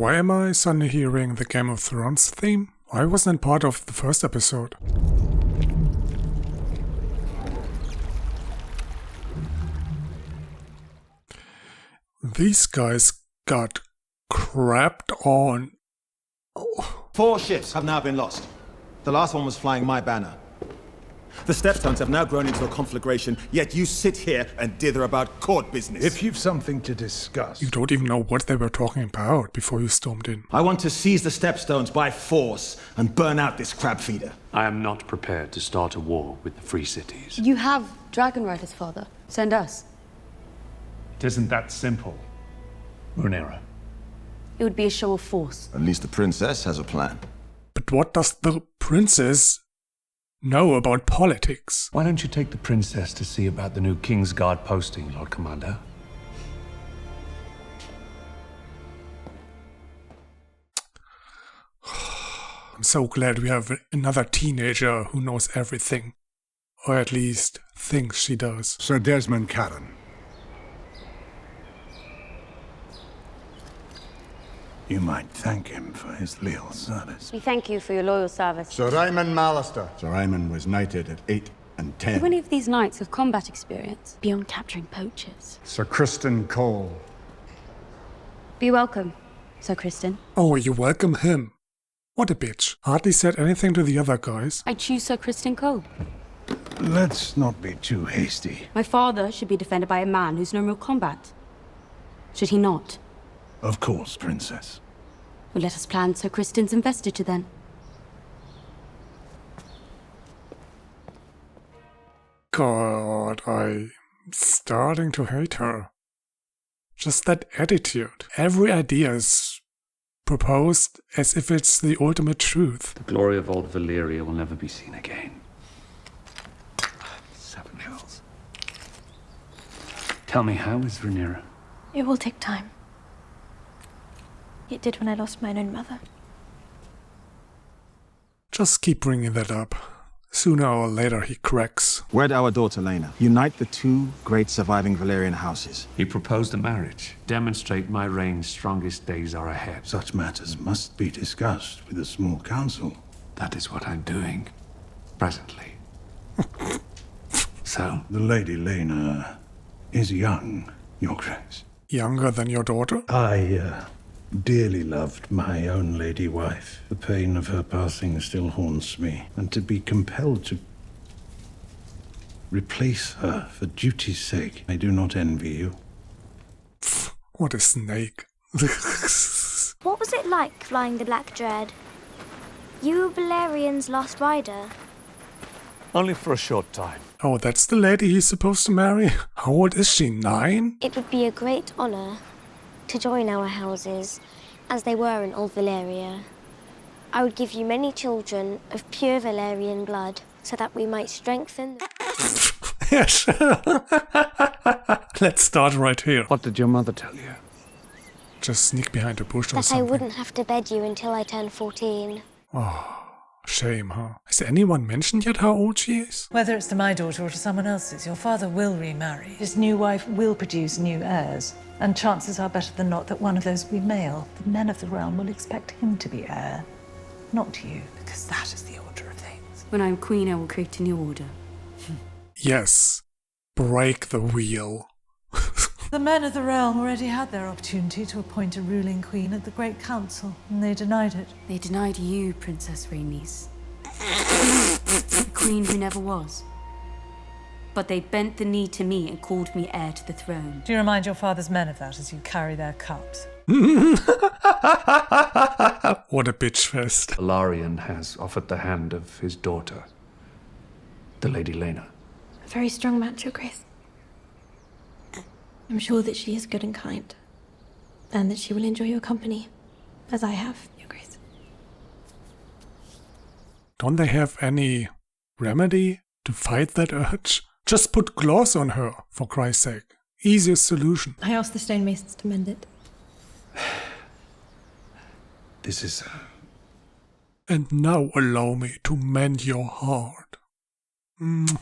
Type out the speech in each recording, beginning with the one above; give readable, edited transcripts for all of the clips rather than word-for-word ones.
why am I suddenly hearing the Game of Thrones theme? I wasn't part of the first episode. These guys got crapped on. Oh. 4 ships have now been lost. The last one was flying my banner. The Stepstones have now grown into a conflagration, yet you sit here and dither about court business. If you've something to discuss... You don't even know what they were talking about before you stormed in. I want to seize the Stepstones by force and burn out this crab feeder. I am not prepared to start a war with the Free Cities. You have dragon riders, father. Send us. It isn't that simple, Rhaenyra. It would be a show of force. At least the princess has a plan. But what does the princess know about politics? Why don't you take the princess to see about the new Kingsguard posting, Lord Commander? I'm so glad we have another teenager who knows everything. Or at least thinks she does. Sir Desmond Caron. You might thank him for his leal service. We thank you for your loyal service. Sir Ryman Mallister. Sir Ryman was knighted at 8 and 10. Do any of these knights have combat experience beyond capturing poachers? Sir Criston Cole. Be welcome, Sir Criston. Oh, you welcome him. What a bitch. Hardly said anything to the other guys. I choose Sir Criston Cole. Let's not be too hasty. My father should be defended by a man who's known real combat. Should he not? Of course, Princess. Well, let us plan Sir Criston's investiture then. God, I'm starting to hate her. Just that attitude. Every idea is proposed as if it's the ultimate truth. The glory of old Valyria will never be seen again. 7 Hills. Tell me, how is Rhaenyra? It will take time. It did when I lost mine own mother. Just keep bringing that up. Sooner or later he cracks. Wed our daughter Laena. Unite the 2 great surviving Valyrian houses. He proposed a marriage. Demonstrate my reign's strongest days are ahead. Such matters must be discussed with a small council. That is what I'm doing. Presently. So? The Lady Laena is young, Your Grace. Younger than your daughter? I dearly loved my own lady wife. The pain of her passing still haunts me, and to be compelled to replace her for duty's sake, I do not envy you. What a snake. What was it like flying the Black Dread? You were Balerian's last rider. Only for a short time. Oh, that's the lady he's supposed to marry? How old is she, 9? It would be a great honor to join our houses, as they were in Old Valyria. I would give you many children of pure Valyrian blood, so that we might strengthen Yes. Let's start right here. What did your mother tell you? Just sneak behind a bush or that something. I wouldn't have to bed you until I turned 14. Oh, shame, huh? Has anyone mentioned yet how old she is? Whether it's to my daughter or to someone else's, your father will remarry. His new wife will produce new heirs. And chances are better than not that one of those will be male. The men of the realm will expect him to be heir, not you, because that is the order of things. When I'm queen, I will create a new order. Yes. Break the wheel. The men of the realm already had their opportunity to appoint a ruling queen at the Great Council, and they denied it. They denied you, Princess Rhaenys. The queen who never was. But they bent the knee to me and called me heir to the throne. Do you remind your father's men of that as you carry their cups? What a bitch fest. Balerion has offered the hand of his daughter, the Lady Laena. A very strong match, Your Grace. I'm sure that she is good and kind, and that she will enjoy your company, as I have, Your Grace. Don't they have any remedy to fight that urge? Just put claws on her, for Christ's sake. Easiest solution. I asked the stonemasons to mend it. This is... And now allow me to mend your heart.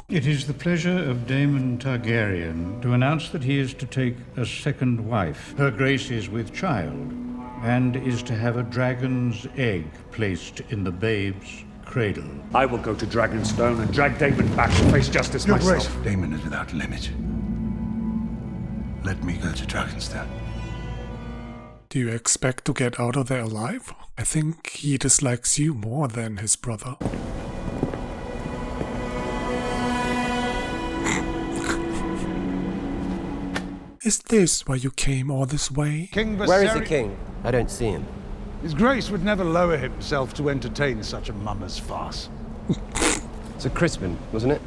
It is the pleasure of Daemon Targaryen to announce that he is to take a second wife. Her Grace is with child, and is to have a dragon's egg placed in the babe's cradle. I will go to Dragonstone and drag Daemon back to face justice Your myself. Grace, Daemon is without limit. Let me go to Dragonstone. Do you expect to get out of there alive? I think he dislikes you more than his brother. Is this why you came all this way? King Viserys... Where is the king? I don't see him. His Grace would never lower himself to entertain such a mummer's farce. Sir Crispin, wasn't it?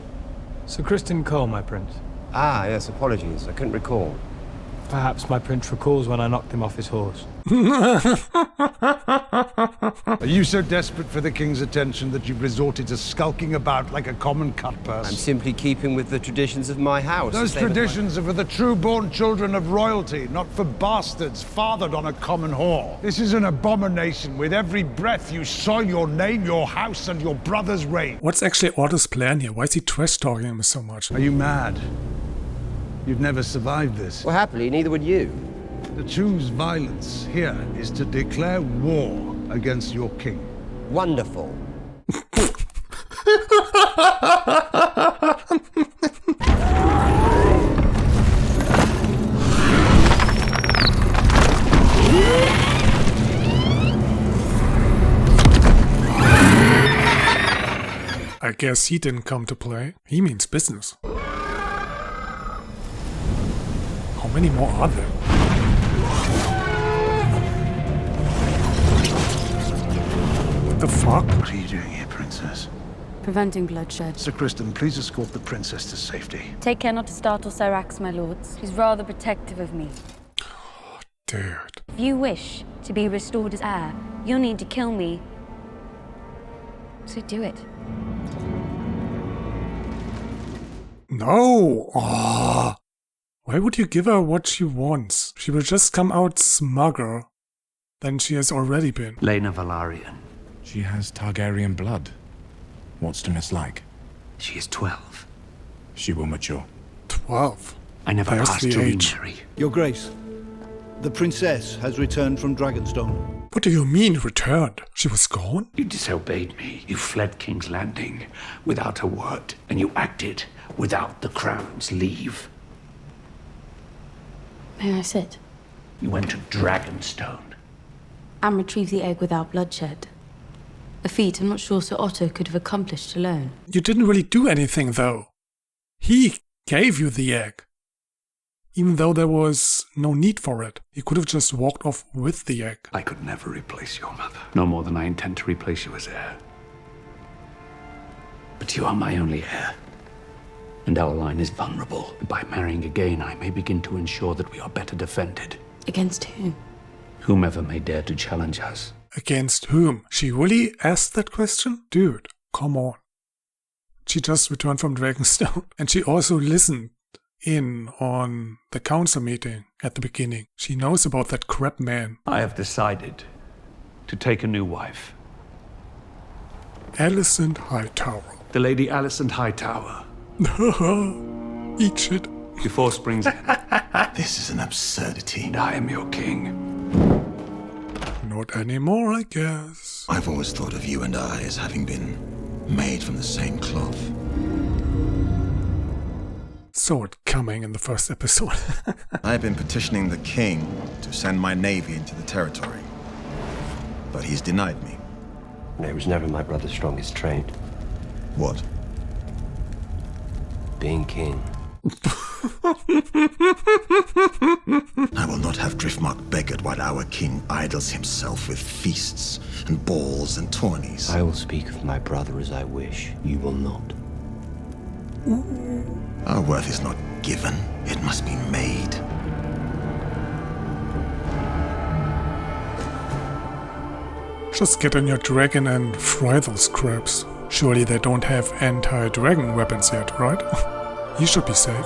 Sir Criston Cole, my prince. Ah, yes, apologies. I couldn't recall. Perhaps my prince recalls when I knocked him off his horse. Are you so desperate for the king's attention that you've resorted to skulking about like a common cutpurse? I'm simply keeping with the traditions of my house. Those traditions are for the true-born children of royalty, not for bastards fathered on a common whore. This is an abomination. With every breath you soil your name, your house, and your brother's reign. What's actually Otto's plan here? Why is he trash-talking him so much? Are you mad? You've never survived this. Well, happily, neither would you. To choose violence here is to declare war against your king. Wonderful. I guess he didn't come to play. He means business. How many more are there? What the fuck? What are you doing here, Princess? Preventing bloodshed. Sir Criston, please escort the princess to safety. Take care not to startle Syrax, my lords. He's rather protective of me. Dude. If you wish to be restored as heir, you'll need to kill me. So do it. No! Oh. Why would you give her what she wants? She will just come out smugger than she has already been. Laena Velaryon. She has Targaryen blood. What's to mislike? She is 12. She will mature. 12? I never There's asked the to age. remarry. Your Grace, the princess has returned from Dragonstone. What do you mean, returned? She was gone? You disobeyed me. You fled King's Landing without a word, and you acted without the crown's leave. May I sit? You went to Dragonstone. And retrieve the egg without bloodshed. A feat I'm not sure Sir Otto could have accomplished alone. You didn't really do anything, though. He gave you the egg. Even though there was no need for it. He could have just walked off with the egg. I could never replace your mother. No more than I intend to replace you as heir. But you are my only heir. And our line is vulnerable. By marrying again, I may begin to ensure that we are better defended. Against whom? Whomever may dare to challenge us. Against whom? She really asked that question? Dude, come on. She just returned from Dragonstone. And she also listened in on the council meeting at the beginning. She knows about that crab man. I have decided to take a new wife. Alicent Hightower. The Lady Alicent Hightower. Eat shit. Before spring's end. This is an absurdity. And I am your king. Not anymore, I guess. I've always thought of you and I as having been made from the same cloth. Saw it coming in the first episode. I've been petitioning the king to send my navy into the territory. But he's denied me. No, it was never my brother's strongest trade. What? Being king. I will not have Driftmark beggared while our king idles himself with feasts and balls and tourneys. I will speak of my brother as I wish. You will not. Our worth is not given, it must be made. Just get on your dragon and fry those crabs. Surely they don't have anti-dragon weapons yet, right? You should be safe.